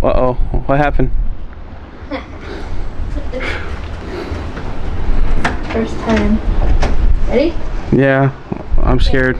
Uh-oh, what happened? First time. Ready? Yeah, I'm scared.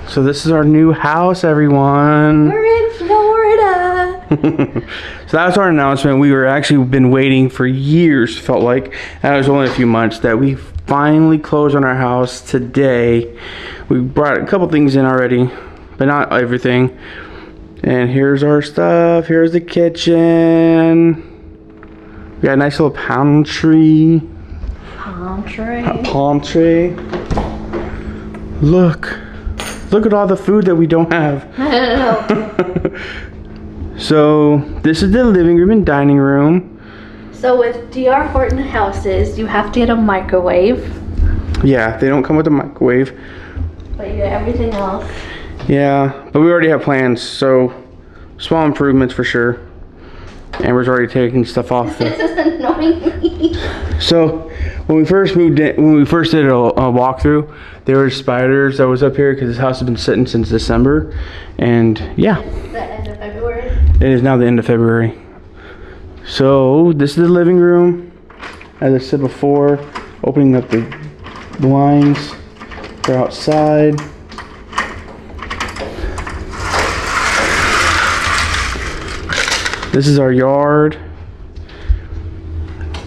So this is our new house, everyone. We're in Florida. So that was our announcement. We were actually been waiting for years, felt like. That was only a few months that we finally closed on our house today. We brought a couple things in already, but not everything. And here's our stuff. Here's the kitchen. We got a nice little palm tree. Palm tree. A palm tree. Look at all the food that we don't have. I don't know. So this is the living room and dining room. So with DR Horton houses, you have to get a microwave. Yeah, they don't come with a microwave. But you get everything else. Yeah, but we already have plans, so small improvements for sure. Amber's already taking stuff off. This is annoying me. So when we first moved in, when we first did a walkthrough, there were spiders that was up here because this house has been sitting since December, and yeah. It's the end of February. It is now the end of February. So this is the living room. As I said before, opening up the blinds. They're outside. This is our yard.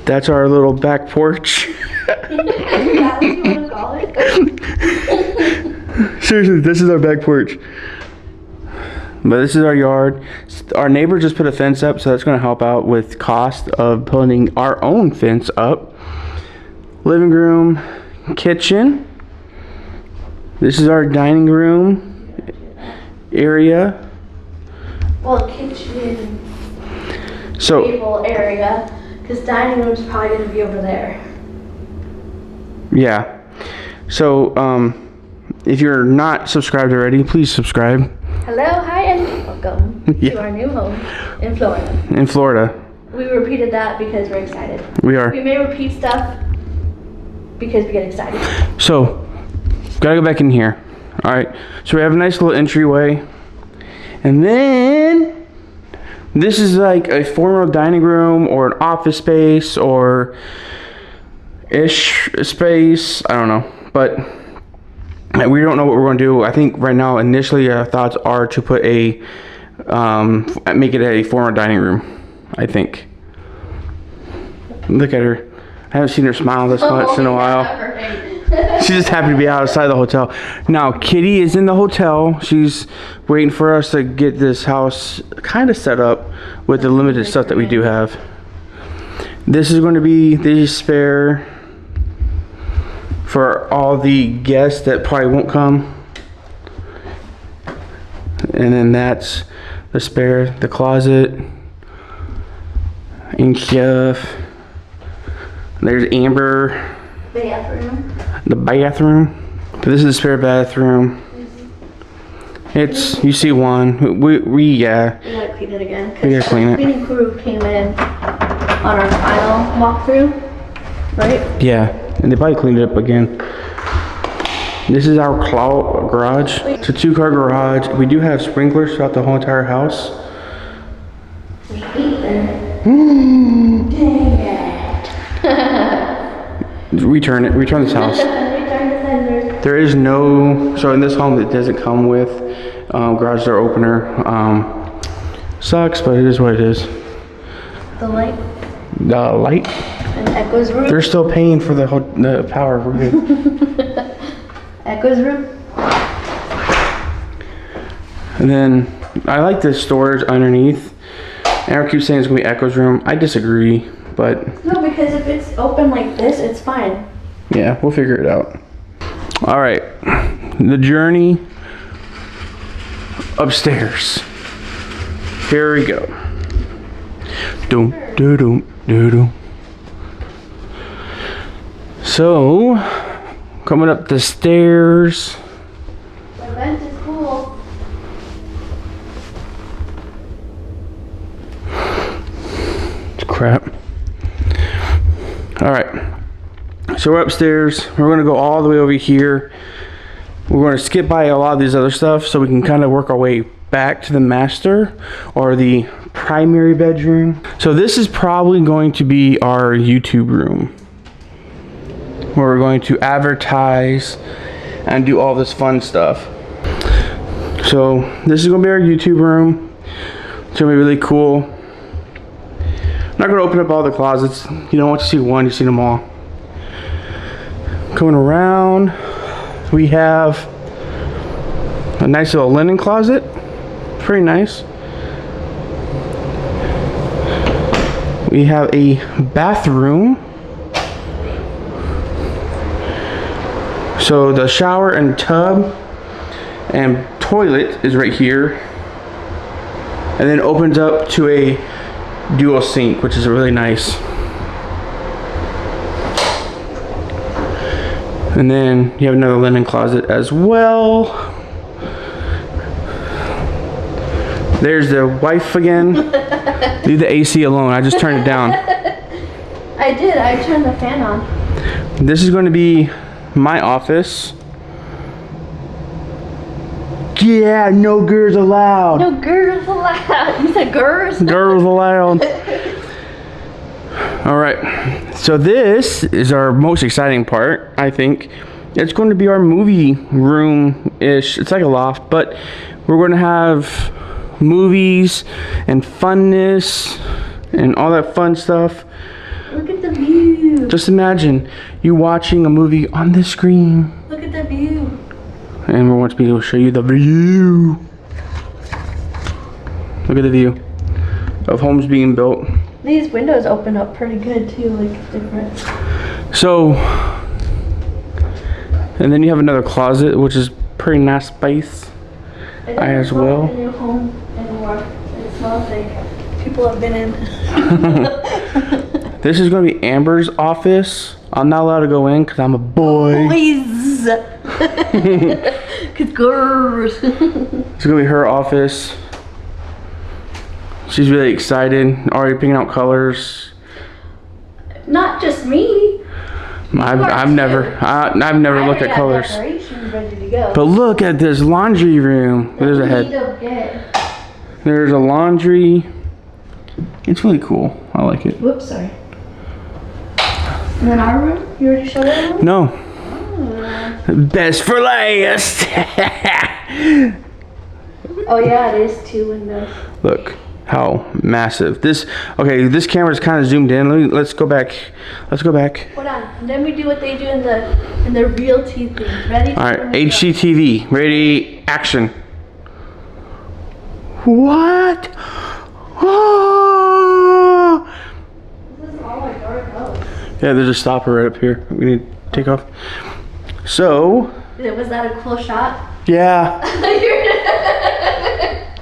That's our little back porch. Is that what you want to call it? Seriously, this is our back porch. But this is our yard. Our neighbor just put a fence up, so that's going to help out with cost of putting our own fence up. Living room, kitchen. This is our dining room area. Well, kitchen, So table area, because dining room's probably going to be over there. yeah. So if you're not subscribed already, please subscribe. Hello, hi, and welcome Yeah. to our new home in Florida. In Florida. We repeated that because we're excited. We are. We may repeat stuff because we get excited. So, gotta go back in here. Alright, so we have a nice little entryway. And then, this is like a formal dining room or an office space or ish space. I don't know. But we don't know what we're going to do. I think right now, initially, our thoughts are to put a, make it a formal dining room, I think. Look at her. I haven't seen her smile this much in a while. She's just happy to be outside the hotel. Now, Kitty is in the hotel. She's waiting for us to get this house kind of set up with the limited stuff that we do have. This is going to be the spare for all the guests that probably won't come. And then that's the spare, the closet, and stuff. There's Amber. Bathroom. The bathroom. But this is the spare bathroom. It's, you see one. We yeah. We gotta clean it again. We gotta clean it. The cleaning crew came in on our final walkthrough, right? Yeah, and they probably cleaned it up again. This is our garage. It's a 2-car garage. We do have sprinklers throughout the whole entire house. Dang it. Return it. Return this house. There is no, so in this home it doesn't come with garage door opener. Sucks, but it is what it is. The light. The light. And Echo's room. They're still paying for the power. We're good. Echo's room. And then I like the storage underneath. Aaron keeps saying it's gonna be Echo's room. I disagree, but No, because if it's open like this, it's fine. yeah, we'll figure it out. All right, the journey upstairs. Here we go. Doom, doo, doom, doo, doom. So, coming up the stairs. crap. All right. So we're upstairs. We're gonna go all the way over here. We're gonna skip by a lot of these other stuff so we can kind of work our way back to the master or the primary bedroom. So this is probably going to be our YouTube room, where we're going to advertise and do all this fun stuff. So this is gonna be our YouTube room. It's gonna be really cool. I'm not gonna open up all the closets. You don't want to see one, you see them all. Coming around, we have a nice little linen closet. Pretty nice. We have a bathroom. So the shower and tub and toilet is right here. And then opens up to a dual sink, which is really nice. And then you have another linen closet as well. There's the wife again. Leave the AC alone. I just turned it down. I did. I turned the fan on. This is going to be my office. Yeah, no girls allowed. No girls allowed. You said girls? Girls allowed. All right. So this is our most exciting part, I think. It's going to be our movie room-ish. It's like a loft, but we're going to have movies and funness and all that fun stuff. Look at the view. Just imagine you watching a movie on the screen. Look at the view. And we're going to be able to show you the view. Look at the view of homes being built. These windows open up pretty good too, like different. So, and then you have another closet, which is pretty nice space. As well. In your home anymore. It smells like people have been in. This is going to be Amber's office. I'm not allowed to go in because I'm a boy. Boys. Cause girls. It's going to be her office. She's really excited. Already picking out colors. Not just me. I've never looked at colors. Decorations ready to go. But look at this laundry room. There's a head. There's a laundry. It's really cool. I like it. Whoops, sorry. And then our room? You already showed that room? No. Best for last. Oh yeah, it is 2 windows. Look how massive this. Okay, this camera's kind of zoomed in. Let's go back. Let's go back. Hold on. And then we do what they do in the real TV. Ready? All right, HGTV. Ready? Action. What? Oh! This is all our dark house. Yeah, there's a stopper right up here. We need to take off. So. Was that a cool shot? Yeah.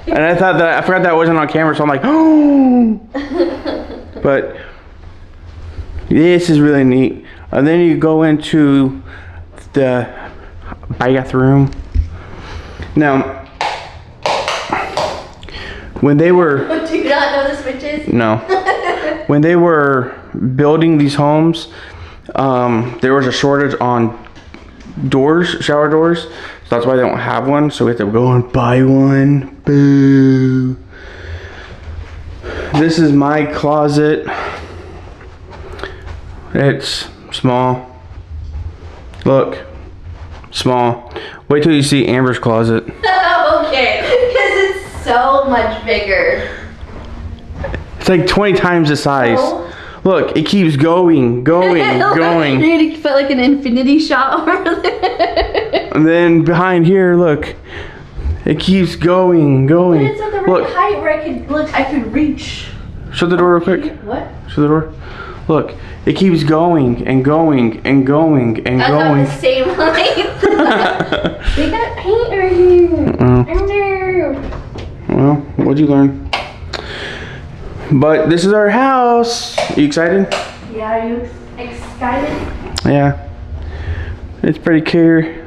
And I forgot that wasn't on camera, so I'm like, oh. But this is really neat. And then you go into the bathroom. Now, when they were... Do you not know the switches? No. When they were building these homes, there was a shortage on doors, shower doors. So that's why they don't have one. So we have to go and buy one. Boo. This is my closet. It's small. Look. Small. Wait till you see Amber's closet. Okay. Because it's so much bigger. It's like 20 times the size. Oh. Look, it keeps going. You're gonna put like an infinity shot over there. And then behind here, look. It keeps going. But it's at the right height where I could reach. Shut the door real quick. What? Shut the door. Look, it keeps going and going and going and That's going. not the same height. They got paint right here. Well, what'd you learn? But this is our house. Are you excited? Yeah, are you excited? Yeah. It's pretty cool.